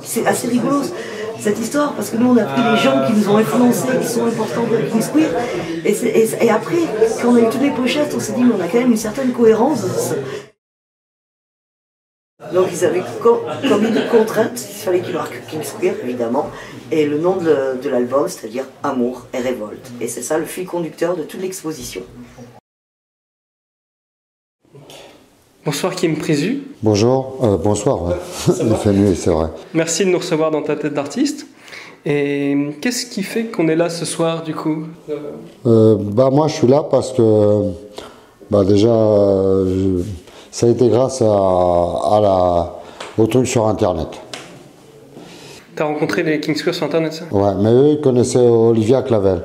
C'est assez rigolo cette histoire parce que nous on a pris les gens qui nous ont influencés, qui sont importants de King Square et après quand on a eu toutes les pochettes on s'est dit mais on a quand même une certaine cohérence. Donc ils avaient comme une contrainte, il fallait qu'ils marquent King Square évidemment et le nom de l'album, c'est-à-dire Amour et Révolte. Et c'est ça le fil conducteur de toute l'exposition. Bonsoir Kim Prézu. Bonjour, bonsoir, ouais. Il fait nuit, c'est vrai. Merci de nous recevoir dans ta tête d'artiste. Et qu'est-ce qui fait qu'on est là ce soir du coup? Moi je suis là parce que déjà ça a été grâce au truc sur internet. T'as rencontré les King Square sur internet ça? Ouais, mais eux ils connaissaient Olivia Clavel.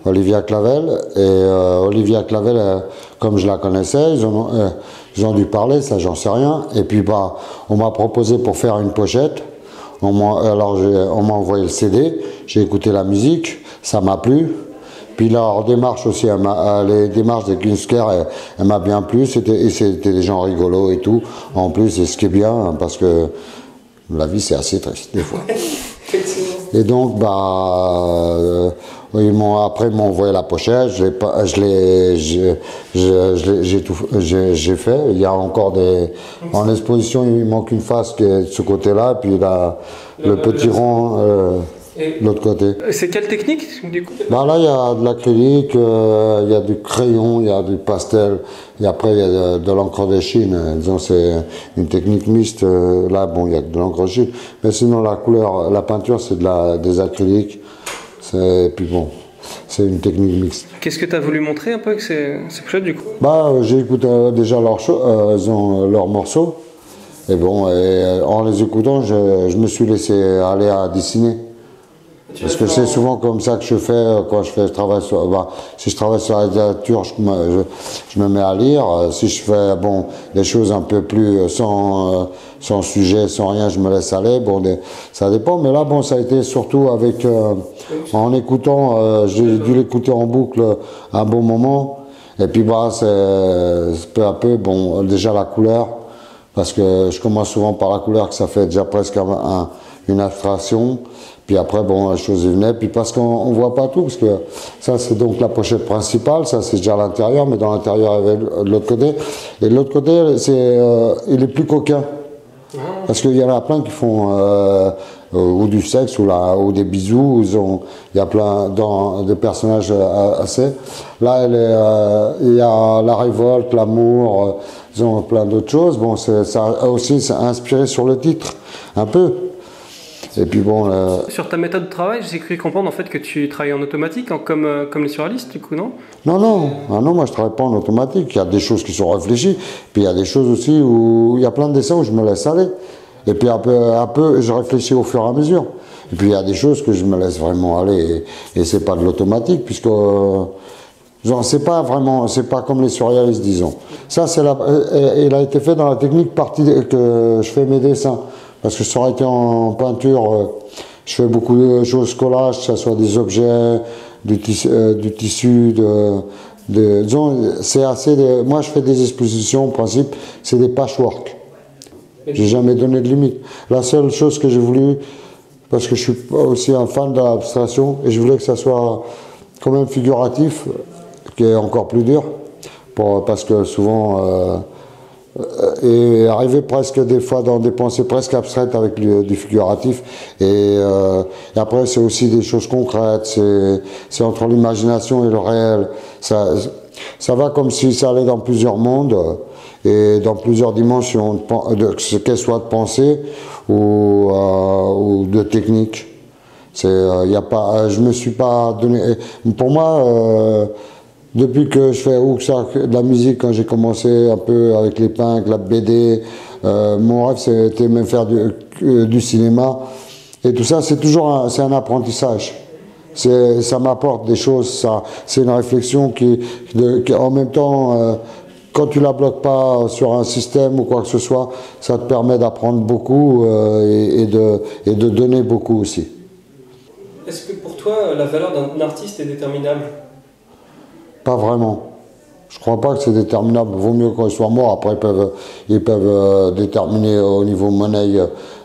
Olivia Clavel, Olivia Clavel, comme je la connaissais, ils ont dû parler, ça j'en sais rien. Et puis on m'a proposé pour faire une pochette. On m'a envoyé le CD, j'ai écouté la musique, ça m'a plu. Puis leur démarche aussi, les démarches des King Square, elle m'a bien plu. C'était des gens rigolos et tout. En plus, et ce qui est bien, parce que la vie c'est assez triste des fois. Et donc, après ils m'ont envoyé la pochette, j'ai fait. Il y a encore en exposition, il manque une face qui est de ce côté-là, et puis le petit rond de l'autre côté. C'est quelle technique du coup? Là, il y a de l'acrylique, il y a du crayon, il y a du pastel, et après il y a de l'encre de Chine. Disons, c'est une technique mixte. Là, il y a de l'encre de Chine, mais sinon la couleur, la peinture, c'est des acryliques. Et puis c'est une technique mixte. Qu'est-ce que tu as voulu montrer un peu avec ces pochettes du coup? J'ai écouté déjà leurs morceaux, et en les écoutant, je me suis laissé aller à dessiner. Parce que c'est souvent comme ça que je fais quand si je travaille sur la littérature, je me mets à lire. Si je fais des choses un peu plus sans sujet, sans rien, je me laisse aller. Ça dépend. Mais là, ça a été surtout en écoutant. J'ai dû l'écouter en boucle un bon moment. Et puis c'est peu à peu. Déjà la couleur, parce que je commence souvent par la couleur, que ça fait déjà presque une abstraction. Puis après, la chose est venue, puis parce qu'on ne voit pas tout, parce que ça, c'est donc la pochette principale, ça, c'est déjà l'intérieur, mais dans l'intérieur, il y avait de l'autre côté. Et de l'autre côté, il est plus coquin. Parce qu'il y en a plein qui font ou du sexe, ou des bisous, il y a plein de personnages assez. Là, il y a la révolte, l'amour, ils ont plein d'autres choses. Ça aussi, c'est inspiré sur le titre, un peu. Et puis Sur ta méthode de travail, j'ai cru comprendre en fait que tu travailles en automatique, comme les surréalistes, du coup, non? Non, moi je travaille pas en automatique. Il y a des choses qui sont réfléchies, puis il y a des choses aussi où il y a plein de dessins où je me laisse aller. Et puis un peu, je réfléchis au fur et à mesure. Et puis il y a des choses que je me laisse vraiment aller, et c'est pas de l'automatique, puisque c'est pas comme les surréalistes, disons. Ça, il a été fait dans la technique que je fais mes dessins. Parce que ça aurait été en peinture, je fais beaucoup de choses collage, que ce soit des objets, du tissu, c'est moi je fais des expositions, en principe, c'est des patchwork. J'ai jamais donné de limite. La seule chose que j'ai voulu, parce que je suis aussi un fan de l'abstraction, et je voulais que ça soit quand même figuratif, qui est encore plus dur, parce que souvent... et arriver presque des fois dans des pensées presque abstraites avec du figuratif, et après c'est aussi des choses concrètes, c'est entre l'imagination et le réel, ça va comme si ça allait dans plusieurs mondes et dans plusieurs dimensions, qu'elles soient de pensée ou de technique. Je me suis pas donné, pour moi depuis que je fais de la musique, quand j'ai commencé un peu avec les peintres, la BD, mon rêve c'était même faire du cinéma. Et tout ça, c'est un apprentissage. Ça m'apporte des choses, c'est une réflexion qui en même temps, quand tu la bloques pas sur un système ou quoi que ce soit, ça te permet d'apprendre beaucoup et de donner beaucoup aussi. Est-ce que pour toi, la valeur d'un artiste est déterminable? Pas vraiment. Je crois pas que c'est déterminable. Vaut mieux qu'ils soient morts. Après, ils peuvent déterminer au niveau monnaie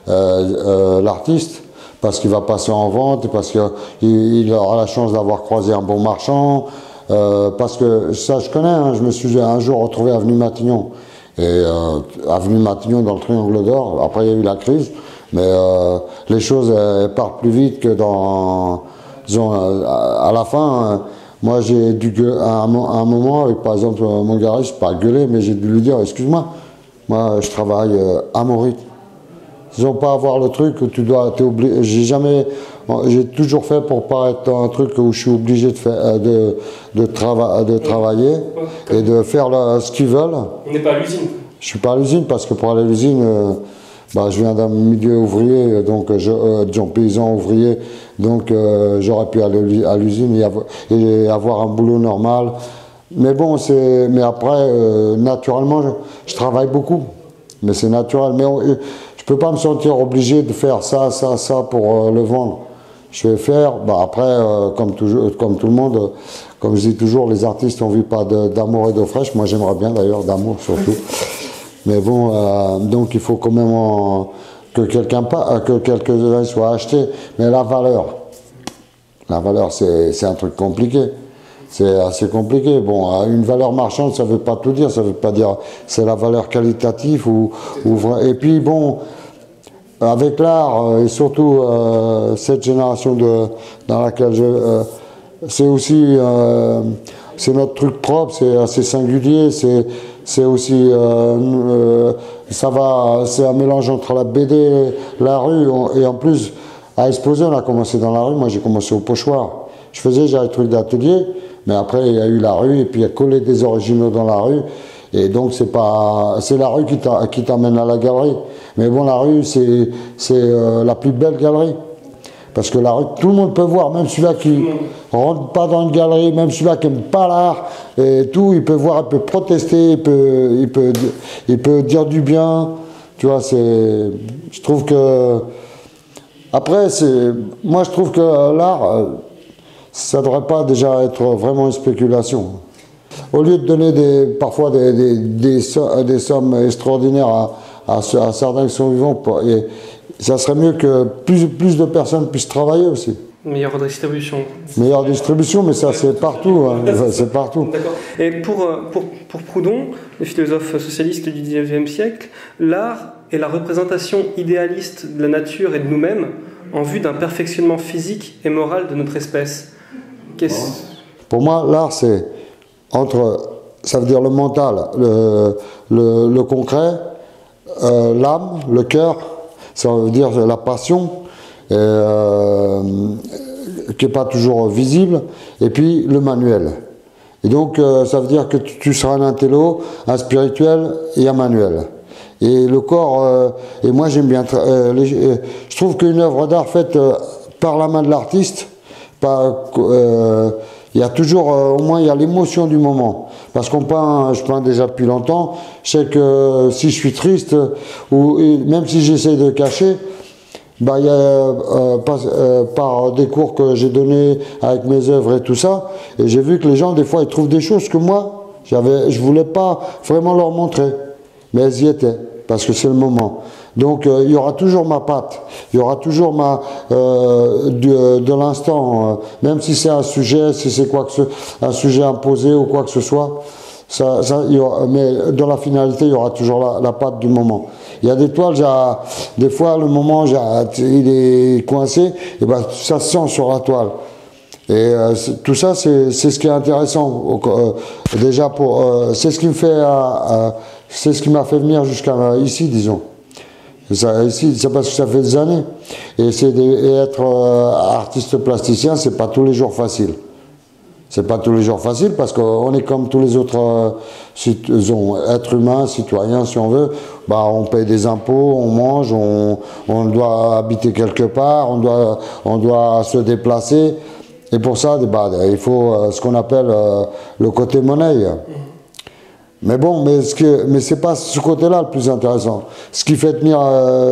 l'artiste, parce qu'il va passer en vente, parce qu'il aura la chance d'avoir croisé un bon marchand. Parce que ça, je connais. Hein, je me suis un jour retrouvé à avenue Matignon. Et avenue Matignon dans le Triangle d'Or. Après, il y a eu la crise. Mais les choses partent plus vite que dans... Disons, à la fin... Moi, j'ai dû, à un moment, avec par exemple mon garage, pas gueuler, mais j'ai dû lui dire, excuse-moi, moi, je travaille à mon rythme. Ils n'ont pas à avoir le truc où tu dois, t'es obligé. J'ai toujours fait pour pas être dans un truc où je suis obligé de faire, de travailler et de faire ce qu'ils veulent. On n'est pas à l'usine. Je suis pas à l'usine parce que pour aller à l'usine, je viens d'un milieu ouvrier, donc disons paysan ouvrier, donc j'aurais pu aller à l'usine et avoir un boulot normal. Mais bon, mais après, naturellement, je travaille beaucoup. Mais c'est naturel. Mais je peux pas me sentir obligé de faire ça pour le vendre. Je vais faire, après, comme tout le monde, comme je dis toujours, les artistes, on ne vit pas d'amour et d'eau fraîche. Moi, j'aimerais bien d'ailleurs, d'amour surtout. Mais bon, donc il faut quand même que quelques-uns soient achetés. Mais la valeur, c'est un truc compliqué. C'est assez compliqué. Bon, une valeur marchande, ça ne veut pas tout dire. Ça ne veut pas dire c'est la valeur qualitative ou et puis bon, avec l'art et surtout cette génération dans laquelle c'est aussi c'est notre truc propre, c'est assez singulier. C'est aussi c'est un mélange entre la BD, la rue et en plus à exposer. On a commencé dans la rue. Moi, j'ai commencé au pochoir. J'avais des trucs d'atelier. Mais après, il y a eu la rue, et puis il y a collé des originaux dans la rue. Et donc, c'est la rue qui t'amène à la galerie. Mais bon, la rue, c'est la plus belle galerie. Parce que la rue, tout le monde peut voir, même celui-là qui rentre pas dans une galerie, même celui-là qui n'aime pas l'art, et tout, il peut voir, il peut protester, il peut dire du bien. Tu vois, je trouve que... Après, moi, je trouve que l'art... ça ne devrait pas déjà être vraiment une spéculation. Au lieu de donner parfois des sommes extraordinaires à certains qui sont vivants, ça serait mieux que plus de personnes puissent travailler aussi. Meilleure distribution. Meilleure distribution, mais ça c'est partout. Hein. C'est partout. D'accord. Et pour Proudhon, le philosophe socialiste du XIXe siècle, l'art est la représentation idéaliste de la nature et de nous-mêmes en vue d'un perfectionnement physique et moral de notre espèce. Pour moi, l'art, c'est ça veut dire le mental, le concret, l'âme, le cœur, ça veut dire la passion, qui n'est pas toujours visible, et puis le manuel. Et donc, ça veut dire que tu seras un intello, un spirituel et un manuel. Et le corps, et moi j'aime bien, je trouve qu'une œuvre d'art faite par la main de l'artiste, il y a toujours, au moins il y a l'émotion du moment. Parce je peins déjà depuis longtemps, je sais que si je suis triste, ou même si j'essaie de cacher, il y a, par des cours que j'ai donnés avec mes œuvres et tout ça, et j'ai vu que les gens des fois ils trouvent des choses que moi, je voulais pas vraiment leur montrer, mais elles y étaient, parce que c'est le moment. Donc il y aura toujours ma patte, il y aura toujours de l'instant, même si c'est un sujet, si c'est un sujet imposé ou quoi que ce soit, mais dans la finalité, il y aura toujours la patte du moment. Il y a des toiles, des fois le moment il est coincé, et ça se sent sur la toile. Et tout ça, c'est ce qui est intéressant. Déjà, c'est ce qui me fait, c'est ce qui m'a fait venir jusqu'à ici, disons. Ici, c'est parce que ça fait des années. Et être artiste plasticien, c'est pas tous les jours facile. C'est pas tous les jours facile parce qu'on est comme tous les autres êtres humains, citoyens, si on veut. On paye des impôts, on mange, on doit habiter quelque part, on doit se déplacer. Et pour ça, il faut ce qu'on appelle le côté monnaie. Mais bon, mais c'est pas ce côté-là le plus intéressant. Ce qui fait tenir,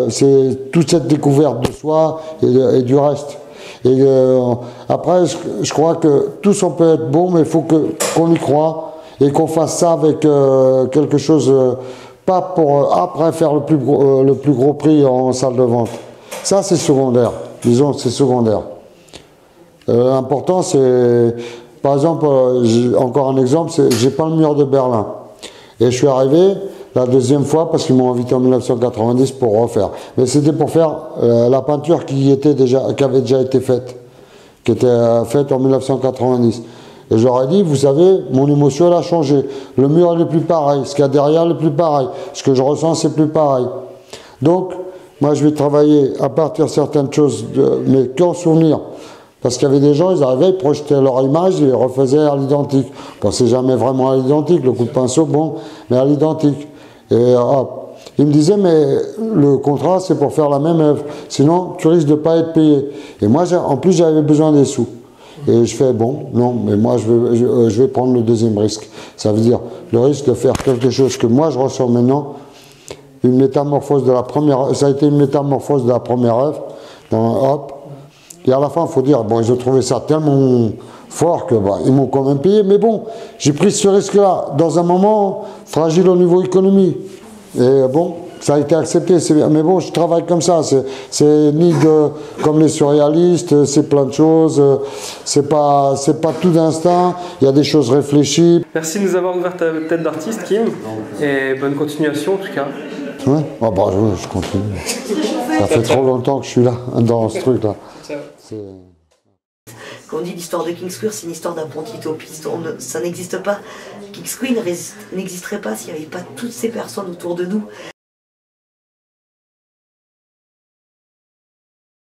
c'est toute cette découverte de soi et du reste. Et après, je crois que tous on peut être bon, mais il faut qu'on y croit et qu'on fasse ça avec quelque chose, pas pour après faire le plus gros prix en salle de vente. Ça, c'est secondaire. Disons, c'est secondaire. L'important, c'est, par exemple, encore un exemple, j'ai pas le mur de Berlin. Et je suis arrivé la deuxième fois parce qu'ils m'ont invité en 1990 pour refaire. Mais c'était pour faire la peinture qui avait déjà été faite, qui était faite en 1990. Et j'aurais dit, vous savez, mon émotion elle a changé. Le mur n'est plus pareil, ce qu'il y a derrière n'est plus pareil, ce que je ressens c'est plus pareil. Donc, moi je vais travailler à partir de certaines choses, mais qu'en souvenir. Parce qu'il y avait des gens, ils arrivaient, ils projetaient leur image, ils les refaisaient à l'identique. Bon, c'est jamais vraiment à l'identique, le coup de pinceau, bon, mais à l'identique. Et hop, ils me disaient, mais le contrat, c'est pour faire la même œuvre. Sinon, tu risques de ne pas être payé. Et moi, en plus, j'avais besoin des sous. Et je fais, bon, non, mais moi, je vais prendre le deuxième risque. Ça veut dire le risque de faire quelque chose que moi, je ressens maintenant, une métamorphose de la première, ça a été une métamorphose de la première œuvre, hop. Et à la fin, il faut dire, bon, ils ont trouvé ça tellement fort que bah, ils m'ont quand même payé. Mais bon, j'ai pris ce risque-là dans un moment fragile au niveau économie. Et bon, ça a été accepté, c'est bien. Mais bon, je travaille comme ça. C'est ni comme les surréalistes, c'est plein de choses. C'est pas tout d'instinct. Il y a des choses réfléchies. Merci de nous avoir ouvert ta tête d'artiste, Kim. Et bonne continuation, en tout cas. Ouais, ah bah, je continue. Ça fait trop longtemps que je suis là, dans ce truc-là. Quand on dit l'histoire de King's Queer, c'est une histoire d'apprenti utopiste. Ça n'existe pas. King's Queer n'existerait pas s'il n'y avait pas toutes ces personnes autour de nous.